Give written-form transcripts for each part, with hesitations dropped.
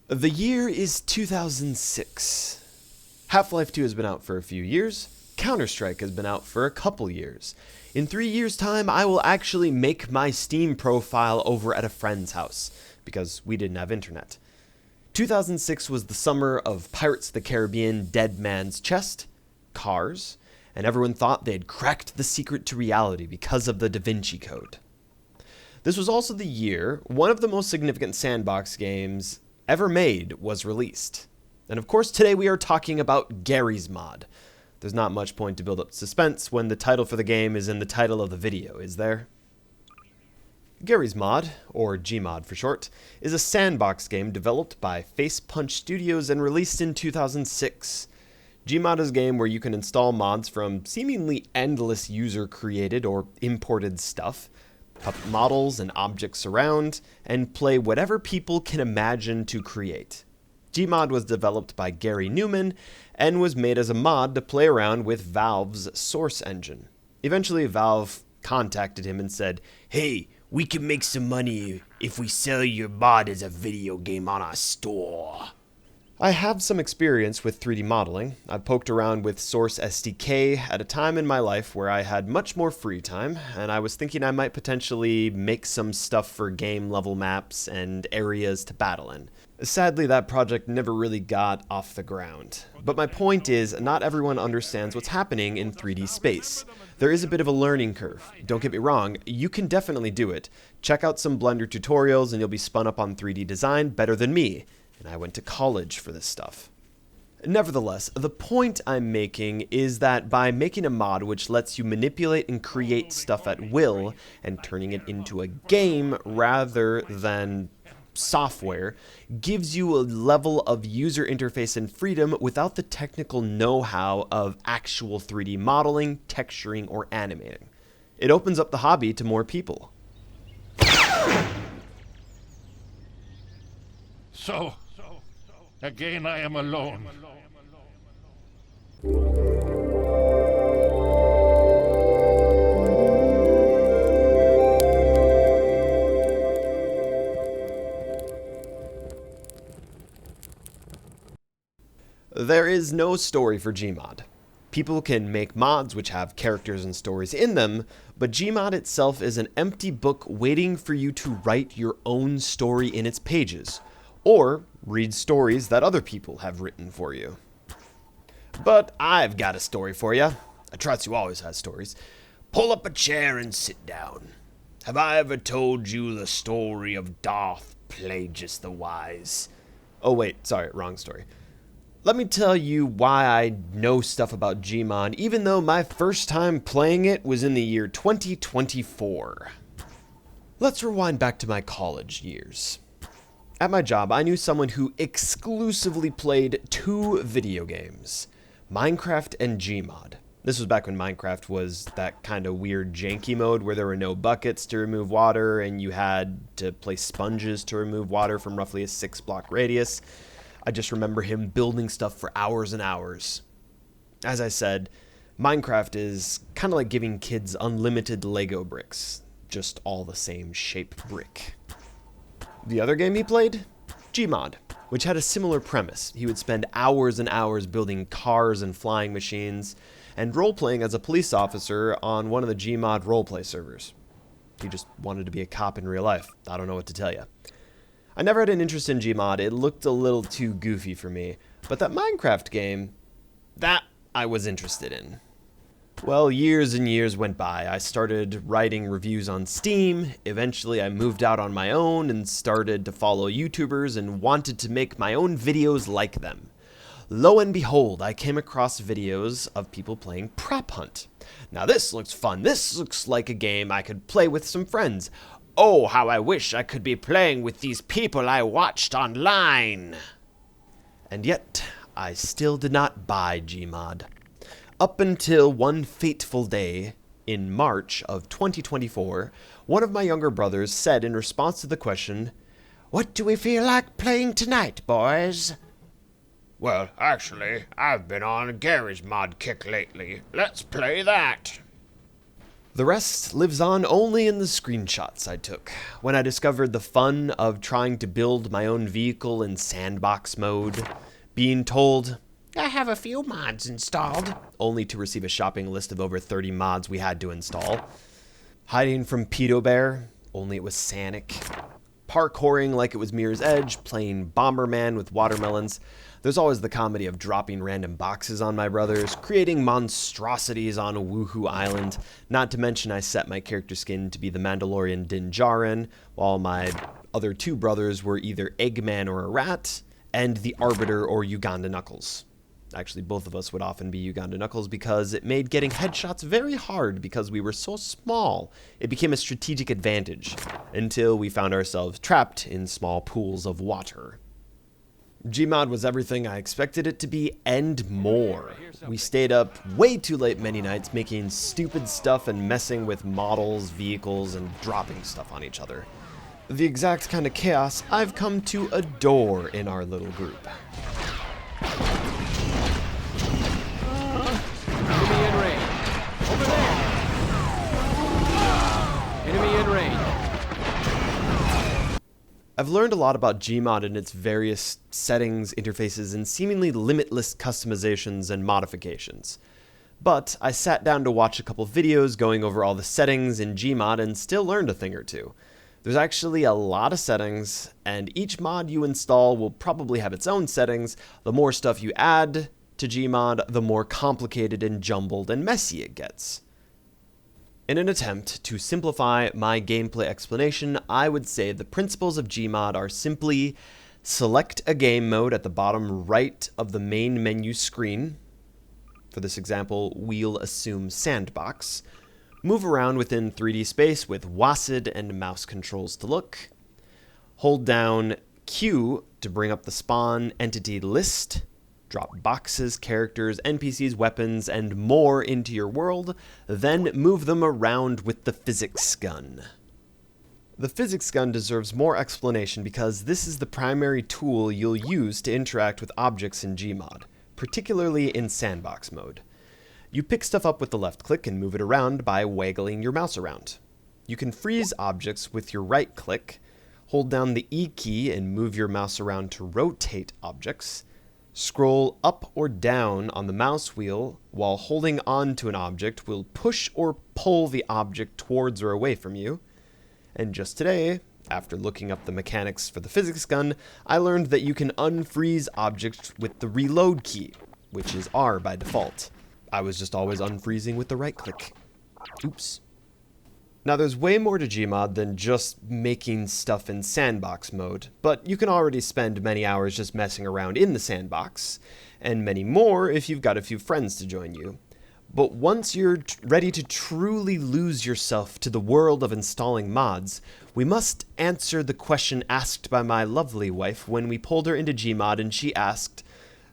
The year is 2006. Half-Life 2 has been out for a few years. Counter-Strike has been out for a couple years. In 3 years' time, I will actually make my Steam profile over at a friend's house, because we didn't have internet. 2006 was the summer of Pirates of the Caribbean: Dead Man's Chest, Cars, and everyone thought they had cracked the secret to reality because of the Da Vinci Code. This was also the year one of the most significant Sandbox games ever made was released. And of course, today we are talking about Garry's Mod. There's not much point to build up suspense when the title for the game is in the title of the video, is there? Garry's Mod, or Gmod for short, is a sandbox game developed by Facepunch Studios and released in 2006. Gmod is a game where you can install mods from seemingly endless user-created or imported stuff, put models and objects around, and play whatever people can imagine to create. Gmod was developed by Garry Newman and was made as a mod to play around with Valve's Source engine. Eventually, Valve contacted him and said, "Hey, we can make some money if we sell your mod as a video game on our store." I have some experience with 3D modeling. I've poked around with Source SDK at a time in my life where I had much more free time, and I was thinking I might potentially make some stuff for game level maps and areas to battle in. Sadly, that project never really got off the ground. But my point is, not everyone understands what's happening in 3D space. There is a bit of a learning curve. Don't get me wrong, you can definitely do it. Check out some Blender tutorials and you'll be spun up on 3D design better than me. And I went to college for this stuff. Nevertheless, the point I'm making is that by making a mod which lets you manipulate and create stuff at will and turning it into a game rather than software gives you a level of user interface and freedom without the technical know-how of actual 3D modeling, texturing, or animating. It opens up the hobby to more people. So, again I am alone. There is no story for Gmod. People can make mods which have characters and stories in them, but Gmod itself is an empty book waiting for you to write your own story in its pages, or read stories that other people have written for you. But I've got a story for you. Atratzu always has stories. Pull up a chair and sit down. Have I ever told you the story of Darth Plagueis the Wise? Oh wait, sorry, wrong story. Let me tell you why I know stuff about Gmod, even though my first time playing it was in the year 2024. Let's rewind back to my college years. At my job, I knew someone who exclusively played 2 video games, Minecraft and Gmod. This was back when Minecraft was that kind of weird janky mode where there were no buckets to remove water and you had to place sponges to remove water from roughly a 6-block radius. I just remember him building stuff for hours and hours. As I said, Minecraft is kind of like giving kids unlimited Lego bricks, just all the same shape brick. The other game he played? Gmod, which had a similar premise. He would spend hours and hours building cars and flying machines, and role-playing as a police officer on one of the Gmod roleplay servers. He just wanted to be a cop in real life. I don't know what to tell you. I never had an interest in Gmod. It looked a little too goofy for me. But that Minecraft game, that I was interested in. Well, years and years went by. I started writing reviews on Steam. Eventually, I moved out on my own and started to follow YouTubers and wanted to make my own videos like them. Lo and behold, I came across videos of people playing PropHunt. Now this looks fun. This looks like a game I could play with some friends. Oh, how I wish I could be playing with these people I watched online. And yet, I still did not buy Gmod. Up until one fateful day, in March of 2024, one of my younger brothers said in response to the question, "What do we feel like playing tonight, boys?" Well, actually, I've been on a Garry's Mod kick lately. Let's play that. The rest lives on only in the screenshots I took when I discovered the fun of trying to build my own vehicle in Sandbox mode, being told, "I have a few mods installed," only to receive a shopping list of over 30 mods we had to install, hiding from Pedo Bear, only it was Sanic, parkouring like it was Mirror's Edge, playing Bomberman with watermelons. There's always the comedy of dropping random boxes on my brothers, creating monstrosities on a Woohoo Island, not to mention I set my character skin to be the Mandalorian Din Djarin, while my other two brothers were either Eggman or a rat, and the Arbiter or Uganda Knuckles. Actually, both of us would often be Uganda Knuckles because it made getting headshots very hard because we were so small. It became a strategic advantage, until we found ourselves trapped in small pools of water. Gmod was everything I expected it to be and more. We stayed up way too late many nights making stupid stuff and messing with models, vehicles, and dropping stuff on each other. The exact kind of chaos I've come to adore in our little group. Enemy in range. Over there. Enemy in range. I've learned a lot about Gmod and its various settings, interfaces, and seemingly limitless customizations and modifications. But I sat down to watch a couple videos going over all the settings in Gmod and still learned a thing or two. There's actually a lot of settings, and each mod you install will probably have its own settings. The more stuff you add to Gmod, the more complicated and jumbled and messy it gets. In an attempt to simplify my gameplay explanation, I would say the principles of Gmod are simply select a game mode at the bottom right of the main menu screen. For this example, we'll assume Sandbox. Move around within 3D space with WASD and mouse controls to look. Hold down Q to bring up the spawn entity list. Drop boxes, characters, NPCs, weapons, and more into your world, then move them around with the physics gun. The physics gun deserves more explanation because this is the primary tool you'll use to interact with objects in Gmod, particularly in Sandbox mode. You pick stuff up with the left click and move it around by waggling your mouse around. You can freeze objects with your right click, hold down the E key and move your mouse around to rotate objects. Scroll up or down on the mouse wheel while holding on to an object will push or pull the object towards or away from you. And just today, after looking up the mechanics for the physics gun, I learned that you can unfreeze objects with the reload key, which is R by default. I was just always unfreezing with the right click. Oops. Now there's way more to Gmod than just making stuff in Sandbox mode, but you can already spend many hours just messing around in the Sandbox, and many more if you've got a few friends to join you. But once you're ready to truly lose yourself to the world of installing mods, we must answer the question asked by my lovely wife when we pulled her into Gmod and she asked,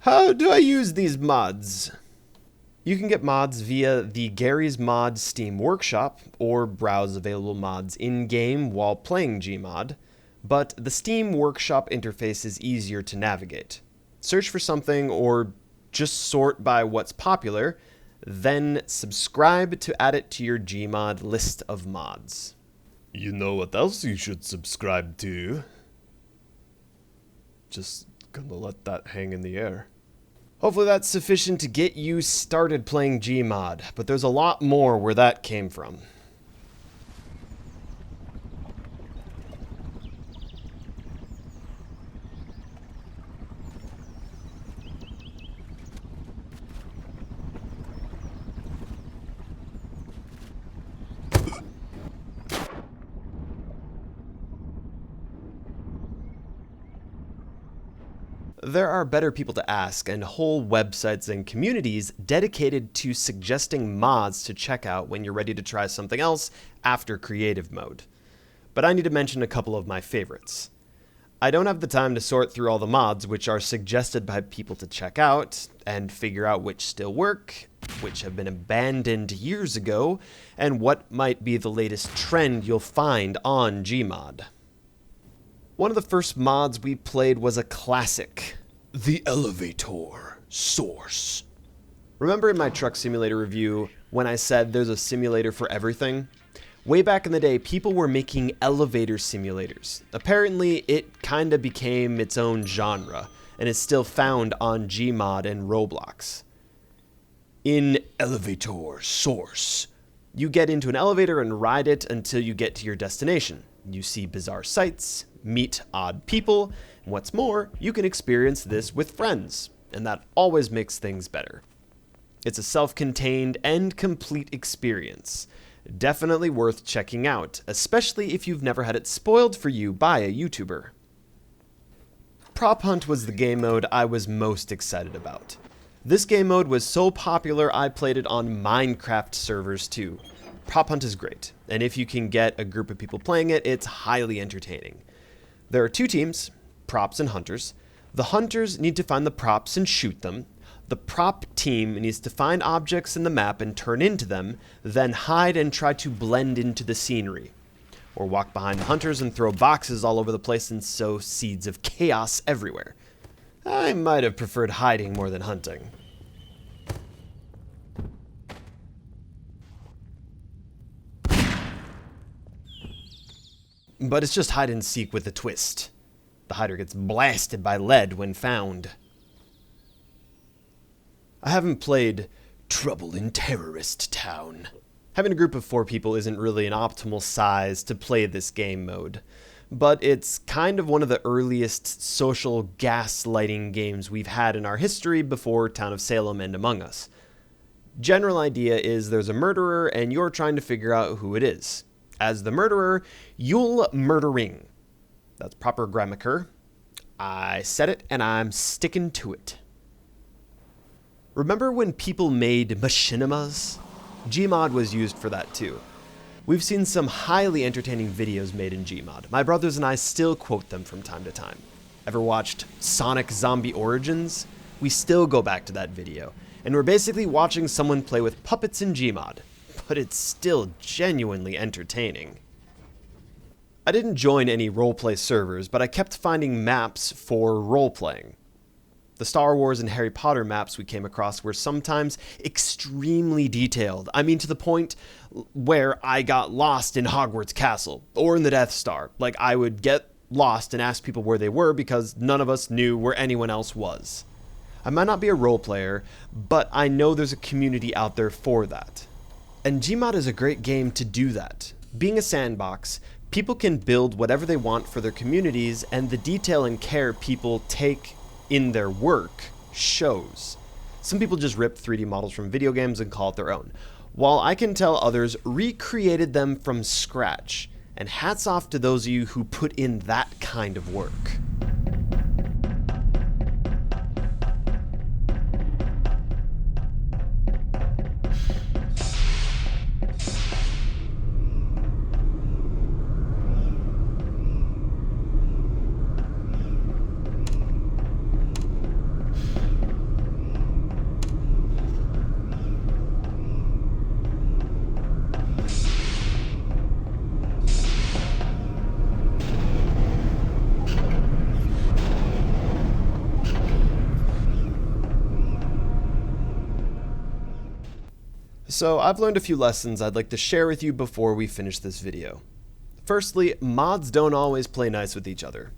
"How do I use these mods?" You can get mods via the Garry's Mod Steam Workshop, or browse available mods in-game while playing Gmod, but the Steam Workshop interface is easier to navigate. Search for something or just sort by what's popular, then subscribe to add it to your Gmod list of mods. You know what else you should subscribe to? Just gonna let that hang in the air. Hopefully that's sufficient to get you started playing Gmod, but there's a lot more where that came from. There are better people to ask and whole websites and communities dedicated to suggesting mods to check out when you're ready to try something else after creative mode. But I need to mention a couple of my favorites. I don't have the time to sort through all the mods which are suggested by people to check out and figure out which still work, which have been abandoned years ago, and what might be the latest trend you'll find on Gmod. One of the first mods we played was a classic, the Elevator Source. Remember in my truck simulator review when I said there's a simulator for everything? Way back in the day, people were making elevator simulators. Apparently, it kinda became its own genre, and is still found on Gmod and Roblox. In Elevator Source, you get into an elevator and ride it until you get to your destination. You see bizarre sights, meet odd people, and what's more, you can experience this with friends, and that always makes things better. It's a self-contained and complete experience. Definitely worth checking out, especially if you've never had it spoiled for you by a YouTuber. PropHunt was the game mode I was most excited about. This game mode was so popular I played it on Minecraft servers too. PropHunt is great, and if you can get a group of people playing it, it's highly entertaining. There are two teams, props and hunters. The hunters need to find the props and shoot them. The prop team needs to find objects in the map and turn into them, then hide and try to blend into the scenery. Or walk behind the hunters and throw boxes all over the place and sow seeds of chaos everywhere. I might have preferred hiding more than hunting. But it's just hide and seek with a twist. The hider gets blasted by lead when found. I haven't played Trouble in Terrorist Town. Having a group of 4 people isn't really an optimal size to play this game mode, but it's kind of one of the earliest social gaslighting games we've had in our history before Town of Salem and Among Us. General idea is there's a murderer and you're trying to figure out who it is. As the murderer, you'll murdering. That's proper grammar. I said it and I'm sticking to it. Remember when people made machinimas? Gmod was used for that too. We've seen some highly entertaining videos made in Gmod. My brothers and I still quote them from time to time. Ever watched Sonic Zombie Origins? We still go back to that video, and we're basically watching someone play with puppets in Gmod, but it's still genuinely entertaining. I didn't join any roleplay servers, but I kept finding maps for roleplaying. The Star Wars and Harry Potter maps we came across were sometimes extremely detailed. I mean, to the point where I got lost in Hogwarts Castle or in the Death Star. Like, I would get lost and ask people where they were because none of us knew where anyone else was. I might not be a role player, but I know there's a community out there for that. And Gmod is a great game to do that. Being a sandbox, people can build whatever they want for their communities, and the detail and care people take in their work shows. Some people just rip 3D models from video games and call it their own, while I can tell others recreated them from scratch, and hats off to those of you who put in that kind of work. So I've learned a few lessons I'd like to share with you before we finish this video. Firstly, mods don't always play nice with each other.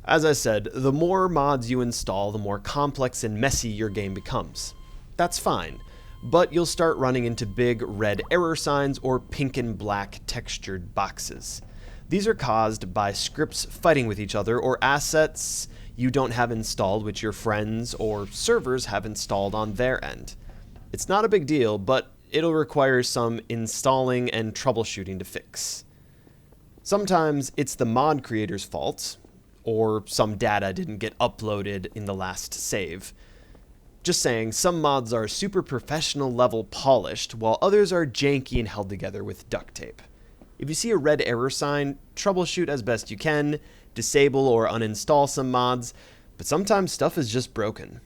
As I said, the more mods you install, the more complex and messy your game becomes. That's fine, but you'll start running into big red error signs or pink and black textured boxes. These are caused by scripts fighting with each other or assets you don't have installed which your friends or servers have installed on their end. It's not a big deal, but it'll require some installing and troubleshooting to fix. Sometimes it's the mod creator's fault, or some data didn't get uploaded in the last save. Just saying, some mods are super professional level polished, while others are janky and held together with duct tape. If you see a red error sign, troubleshoot as best you can, disable or uninstall some mods, but sometimes stuff is just broken.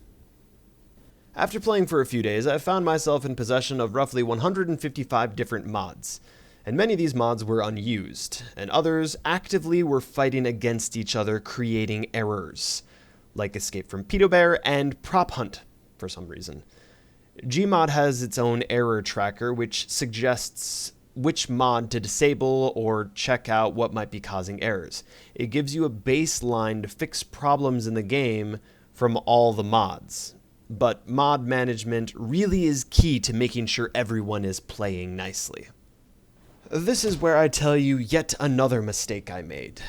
After playing for a few days, I found myself in possession of roughly 155 different mods, and many of these mods were unused, and others actively were fighting against each other, creating errors, like Escape from Pedo Bear and PropHunt, for some reason. Gmod has its own error tracker, which suggests which mod to disable or check out what might be causing errors. It gives you a baseline to fix problems in the game from all the mods. But mod management really is key to making sure everyone is playing nicely. This is where I tell you yet another mistake I made.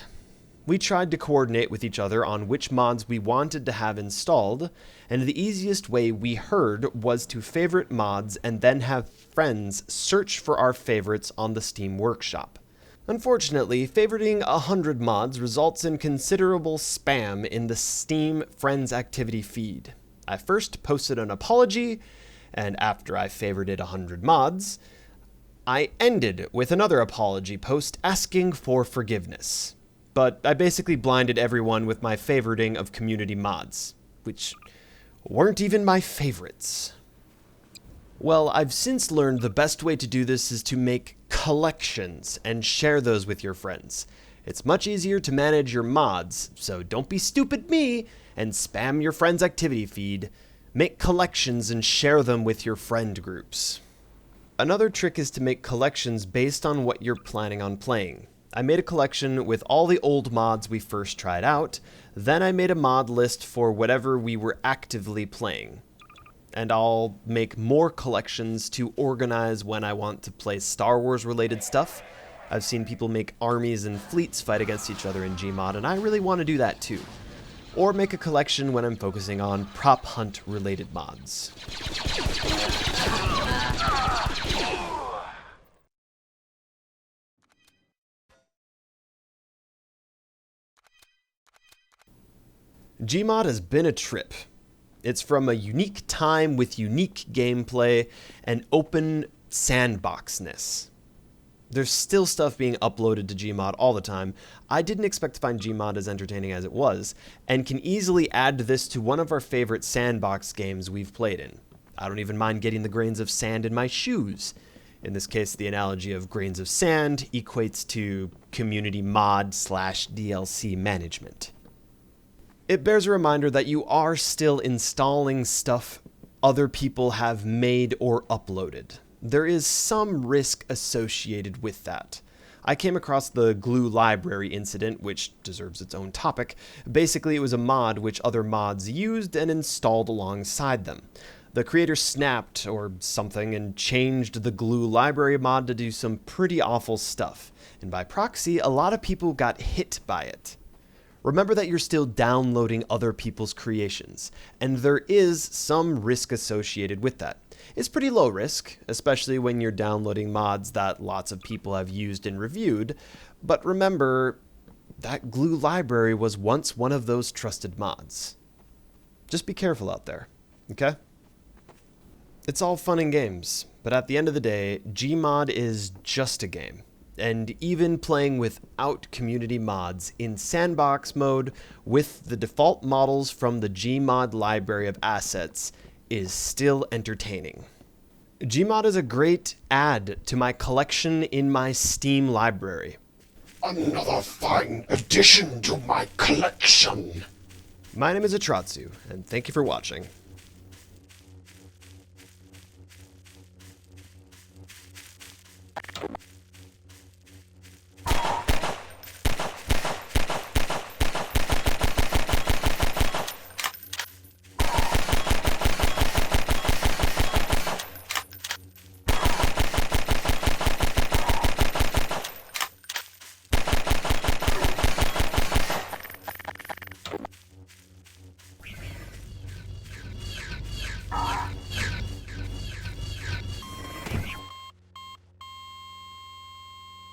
We tried to coordinate with each other on which mods we wanted to have installed, and the easiest way we heard was to favorite mods and then have friends search for our favorites on the Steam Workshop. Unfortunately, favoriting 100 mods results in considerable spam in the Steam Friends activity feed. I first posted an apology, and after I favorited 100 mods, I ended with another apology post asking for forgiveness. But I basically blinded everyone with my favoriting of community mods, which weren't even my favorites. Well, I've since learned the best way to do this is to make collections and share those with your friends. It's much easier to manage your mods, so don't be stupid me and spam your friends' activity feed. Make collections and share them with your friend groups. Another trick is to make collections based on what you're planning on playing. I made a collection with all the old mods we first tried out, then I made a mod list for whatever we were actively playing. And I'll make more collections to organize when I want to play Star Wars related stuff. I've seen people make armies and fleets fight against each other in Gmod, and I really want to do that too. Or make a collection when I'm focusing on PropHunt related mods. Gmod has been a trip. It's from a unique time with unique gameplay and open sandboxness. There's still stuff being uploaded to Gmod all the time. I didn't expect to find Gmod as entertaining as it was, and can easily add this to one of our favorite sandbox games we've played in. I don't even mind getting the grains of sand in my shoes. In this case, the analogy of grains of sand equates to community mod / DLC management. It bears a reminder that you are still installing stuff other people have made or uploaded. There is some risk associated with that. I came across the glue library incident, which deserves its own topic. Basically, it was a mod which other mods used and installed alongside them. The creator snapped or something and changed the glue library mod to do some pretty awful stuff, and by proxy, a lot of people got hit by it. Remember that you're still downloading other people's creations, and there is some risk associated with that. It's pretty low risk, especially when you're downloading mods that lots of people have used and reviewed, but remember, that glue library was once one of those trusted mods. Just be careful out there, okay? It's all fun and games, but at the end of the day, Gmod is just a game. And even playing without community mods in sandbox mode with the default models from the Gmod library of assets is still entertaining. Gmod is a great add to my collection in my Steam library. Another fine addition to my collection. My name is Atratzu, and thank you for watching.